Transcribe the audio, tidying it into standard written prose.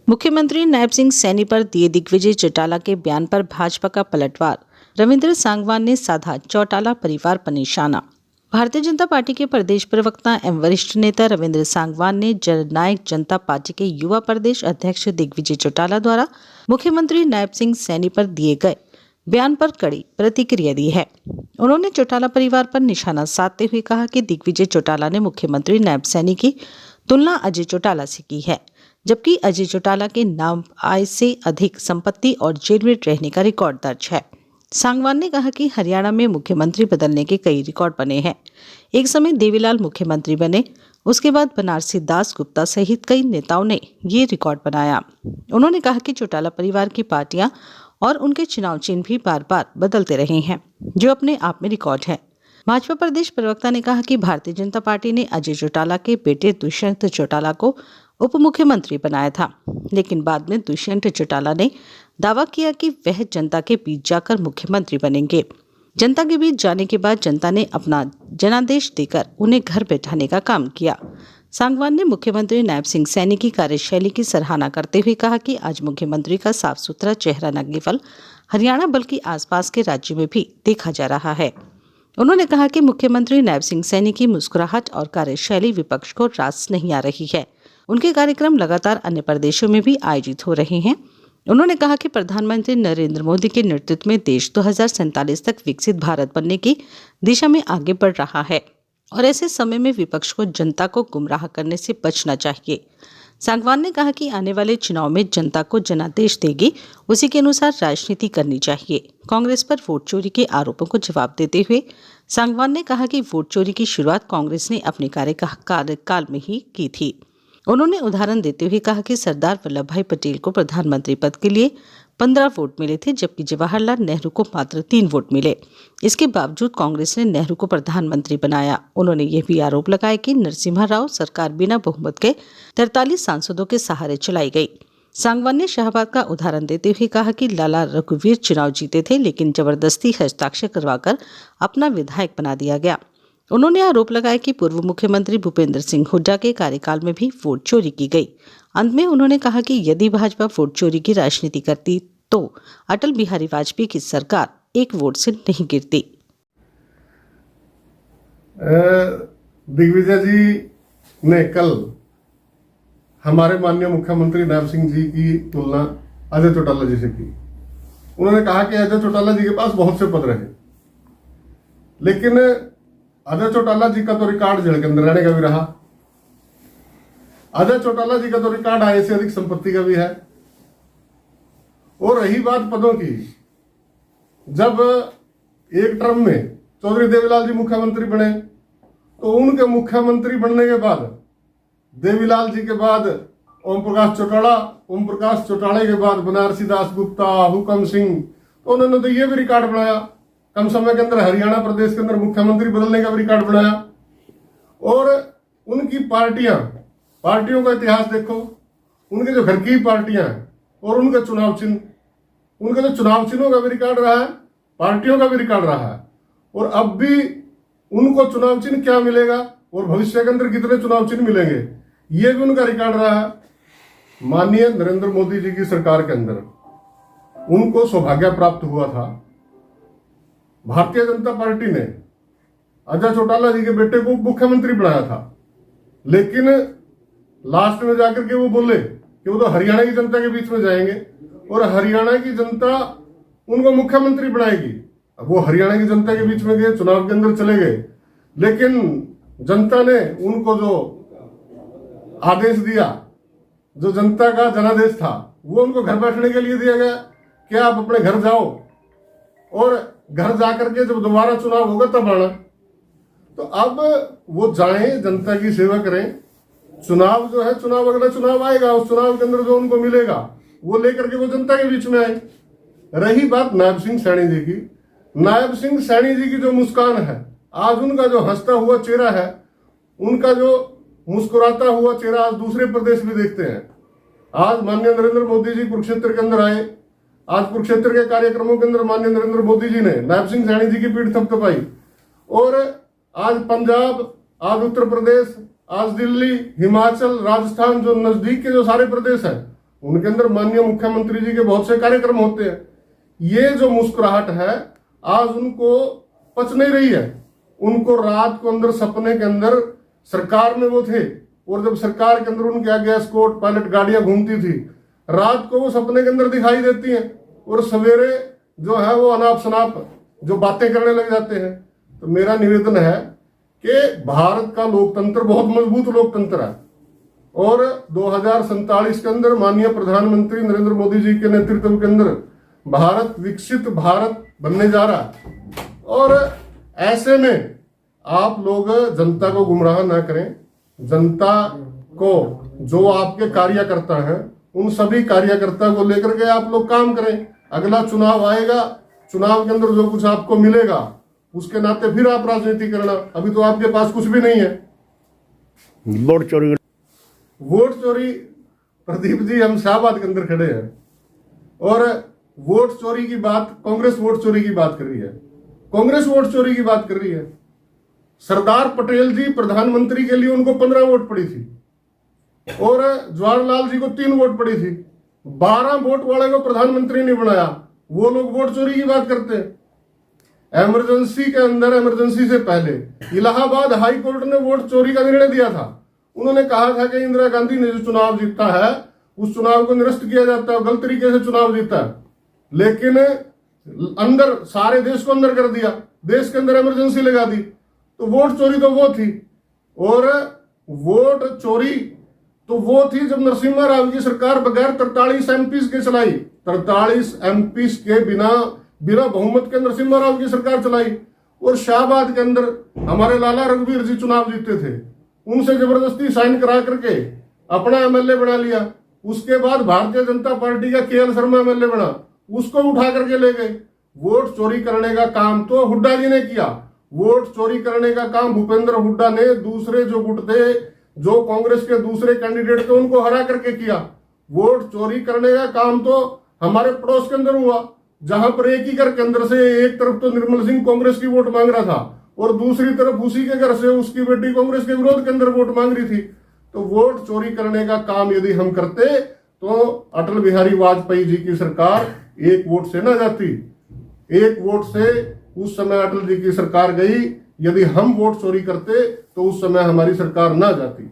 मुख्यमंत्री नायब सिंह सैनी पर दिए दिग्विजय चौटाला के बयान पर भाजपा का पलटवार। रविंद्र सांगवान ने साधा चौटाला परिवार पर निशाना। भारतीय जनता पार्टी के प्रदेश प्रवक्ता एवं वरिष्ठ नेता रविंद्र सांगवान ने जननायक जनता पार्टी के युवा प्रदेश अध्यक्ष दिग्विजय चौटाला द्वारा मुख्यमंत्री नायब सिंह सैनी पर दिए गए बयान पर कड़ी प्रतिक्रिया दी है। उन्होंने चौटाला परिवार पर निशाना साधते हुए कहा कि दिग्विजय चौटाला ने मुख्यमंत्री नायब सैनी की तुलना अजय चौटाला से की है, जबकि अजय चौटाला के नाम आय से अधिक संपत्ति और जेल में रहने का रिकॉर्ड दर्ज है। सांगवान ने कहा कि हरियाणा में मुख्यमंत्री बदलने के कई रिकॉर्ड बने हैं। एक समय देवीलाल मुख्यमंत्री बने, उसके बाद बनारसी दास गुप्ता सहित कई नेताओं ने ये रिकॉर्ड बनाया। उन्होंने कहा कि चौटाला परिवार की पार्टियां और उनके चुनाव चिन्ह भी बार बार बदलते रहे हैं, जो अपने आप में रिकॉर्ड है। भाजपा प्रदेश प्रवक्ता ने कहा कि भारतीय जनता पार्टी ने अजय चौटाला के बेटे दुष्यंत चौटाला को उप मुख्यमंत्री बनाया था, लेकिन बाद में दुष्यंत चौटाला ने दावा किया कि वह जनता के बीच जाकर मुख्यमंत्री बनेंगे। जनता के बीच जाने के बाद जनता ने अपना जनादेश देकर उन्हें घर बैठाने का काम किया। सांगवान ने मुख्यमंत्री नायब सिंह सैनी की कार्यशैली की सराहना करते हुए कहा कि आज मुख्यमंत्री का साफ सुथरा चेहरा न केवल हरियाणा बल्कि आसपास के राज्यों में भी देखा जा रहा है। उन्होंने कहा कि मुख्यमंत्री नायब सिंह सैनी की मुस्कुराहट और कार्यशैली विपक्ष को रास नहीं आ रही है। उनके कार्यक्रम लगातार अन्य प्रदेशों में भी आयोजित हो रहे हैं। उन्होंने कहा कि प्रधानमंत्री नरेंद्र मोदी के नेतृत्व में देश 2047 तक विकसित भारत बनने की दिशा में आगे बढ़ रहा है और ऐसे समय में विपक्ष को जनता को गुमराह करने से बचना चाहिए। सांगवान ने कहा कि आने वाले चुनाव में जनता को जनादेश देगी, उसी के अनुसार राजनीति करनी चाहिए। कांग्रेस पर वोट चोरी के आरोपों को जवाब देते हुए सांगवान ने कहा कि वोट चोरी की शुरुआत कांग्रेस ने अपने कार्यकाल में ही की थी। उन्होंने उदाहरण देते हुए कहा कि सरदार वल्लभ भाई पटेल को प्रधानमंत्री पद के लिए 15 वोट मिले थे, जबकि जवाहरलाल नेहरू को मात्र 3 वोट मिले। इसके बावजूद कांग्रेस ने नेहरू को प्रधानमंत्री बनाया। उन्होंने यह भी आरोप लगाया कि नरसिम्हा राव सरकार बिना बहुमत के 43 सांसदों के सहारे चलाई गई। सांगवान ने शाहबाद का उदाहरण देते हुए कहा कि लाला रघुवीर चुनाव जीते थे, लेकिन जबरदस्ती हस्ताक्षर करवाकर अपना विधायक बना दिया गया। उन्होंने आरोप लगाया कि पूर्व मुख्यमंत्री भूपेंद्र सिंह हुड्डा के कार्यकाल में भी वोट चोरी की गई। अंत में उन्होंने कहा कि यदि भाजपा वोट चोरी की राजनीति करती तो अटल बिहारी वाजपेयी की सरकार एक वोट से नहीं गिरती। दिग्विजय जी ने कल हमारे माननीय मुख्यमंत्री नायब सिंह जी की तुलना अजय चौटाला जी से की। उन्होंने कहा कि अजय चौटाला जी के पास बहुत से पद रहे, लेकिन अजय चौटाला जी का तो रिकॉर्ड जेल के अंदर रहने का भी रहा। अजय चौटाला जी का तो रिकॉर्ड आय से अधिक संपत्ति का भी है। और रही बात पदों की, जब एक टर्म में चौधरी देवीलाल जी मुख्यमंत्री बने तो उनके मुख्यमंत्री बनने के बाद देवीलाल जी के बाद ओम प्रकाश चौटाला के बाद बनारसी दास गुप्ता, हुकम सिंह, तो उन्होंने तो ये भी रिकॉर्ड बनाया। कम समय के अंदर हरियाणा प्रदेश के अंदर मुख्यमंत्री बदलने का भी रिकॉर्ड बनाया। और उनकी पार्टियों का इतिहास देखो, उनके जो घर की पार्टियां हैं और उनके चुनाव चिन्ह, उनके जो चुनाव चिन्हों का भी रिकॉर्ड रहा है, पार्टियों का भी रिकॉर्ड रहा है। और अब भी उनको चुनाव चिन्ह क्या मिलेगा और भविष्य के अंदर कितने चुनाव चिन्ह मिलेंगे, ये भी उनका रिकॉर्ड रहा है। माननीय नरेंद्र मोदी जी की सरकार के अंदर उनको सौभाग्य प्राप्त हुआ था। भारतीय जनता पार्टी ने अजय चौटाला जी के बेटे को मुख्यमंत्री बनाया था, लेकिन लास्ट में जाकर के वो बोले कि वो तो हरियाणा की जनता के बीच में जाएंगे और हरियाणा की जनता उनको मुख्यमंत्री बनाएगी। अब वो हरियाणा की जनता के बीच में गए, चुनाव के अंदर चले गए, लेकिन जनता ने उनको जो आदेश दिया, जो जनता का जनादेश था, वो उनको घर बैठने के लिए दिया गया कि आप अपने घर जाओ और घर जाकर के जब दोबारा चुनाव होगा तब आना। तो अब वो जाएं, जनता की सेवा करें। चुनाव जो है, अगला चुनाव आएगा, उस चुनाव के अंदर जो उनको मिलेगा वो लेकर के वो जनता के बीच में आए। रही बात नायब सिंह सैनी जी की, नायब सिंह सैनी जी की जो मुस्कान है, आज उनका जो हंसता हुआ चेहरा है, उनका जो मुस्कुराता हुआ चेहरा आज दूसरे प्रदेश में देखते हैं। आज माननीय नरेंद्र मोदी जी कुरुक्षेत्र के अंदर आए। आज कुरुक्षेत्र के कार्यक्रमों के अंदर माननीय नरेंद्र मोदी जी ने नायब सिंह सैनी जी की पीठ थपथपाई। और आज पंजाब, आज उत्तर प्रदेश, आज दिल्ली, हिमाचल, राजस्थान, जो नजदीक के जो सारे प्रदेश हैं, उनके अंदर माननीय मुख्यमंत्री जी के बहुत से कार्यक्रम होते हैं। ये जो मुस्कुराहट है आज उनको पच नहीं रही है। उनको रात को अंदर सपने के अंदर सरकार में वो थे, और जब सरकार के अंदर उनके आगे एस्कॉर्ट पायलट गाड़ियां घूमती थी, रात को वो सपने के अंदर दिखाई देती हैं, और सवेरे जो है वो अनाप शनाप जो बातें करने लग जाते हैं। तो मेरा निवेदन है कि भारत का लोकतंत्र बहुत मजबूत लोकतंत्र है, और 2047 के अंदर माननीय प्रधानमंत्री नरेंद्र मोदी जी के नेतृत्व के अंदर भारत विकसित भारत बनने जा रहा है। और ऐसे में आप लोग जनता को गुमराह ना करें। जनता को जो आपके कार्यकर्ता हैं उन सभी कार्यकर्ता को लेकर के आप लोग काम करें। अगला चुनाव आएगा, चुनाव के अंदर जो कुछ आपको मिलेगा उसके नाते फिर आप राजनीति करना। अभी तो आपके पास कुछ भी नहीं है। वोट चोरी प्रदीप जी, हम शाहबाद के अंदर खड़े हैं और वोट चोरी की बात, कांग्रेस वोट चोरी की बात कर रही है। कांग्रेस वोट चोरी की बात कर रही है। सरदार पटेल जी प्रधानमंत्री के लिए उनको 15 वोट पड़ी थी, और जवाहरलाल जी को 3 वोट पड़ी थी। 12 वोट वाले को प्रधानमंत्री नहीं बनाया। वो लोग वोट चोरी की बात करते हैं। इमरजेंसी के अंदर, इमरजेंसी से पहले इलाहाबाद हाई कोर्ट ने वोट चोरी का निर्णय दिया था। उन्होंने कहा था कि इंदिरा गांधी ने जो चुनाव जीता है उस चुनाव को निरस्त किया जाता है, गलत तरीके से चुनाव जीता है। लेकिन अंदर सारे देश को अंदर कर दिया, देश के अंदर इमरजेंसी लगा दी। तो वोट चोरी तो वो थी, और वोट चोरी तो वो थी जब नरसिम्हा राव की सरकार बगैर 43 एमपीज के चलाई। 43 एमपीज के बिना बहुमत के नरसिम्हा राव की सरकार चलाई। और शाहबाद के अंदर हमारे लाला रघुवीर जी चुनाव जीते थे, उनसे जबरदस्ती साइन करा करके अपना एमएलए बना लिया। उसके बाद भारतीय जनता पार्टी का केएल शर्मा एमएलए बना, उसको उठा करके ले गए। वोट चोरी करने का काम तो हुड्डा जी ने किया। वोट चोरी करने का काम भूपेंद्र हुड्डा ने दूसरे जो गुट थे, जो कांग्रेस के दूसरे कैंडिडेट थे, उनको हरा करके किया। वोट चोरी करने का काम तो हमारे पड़ोस के अंदर हुआ, जहां पर एक ही घर के अंदर से एक तरफ तो निर्मल सिंह कांग्रेस की वोट मांग रहा था, और दूसरी तरफ उसी के घर से उसकी बेटी कांग्रेस के विरोध के अंदर वोट मांग रही थी। तो वोट चोरी करने का काम यदि हम करते तो अटल बिहारी वाजपेयी जी की सरकार 1 वोट से ना जाती। 1 वोट से उस समय अटल जी की सरकार गई। यदि हम वोट चोरी करते तो उस समय हमारी सरकार ना जाती।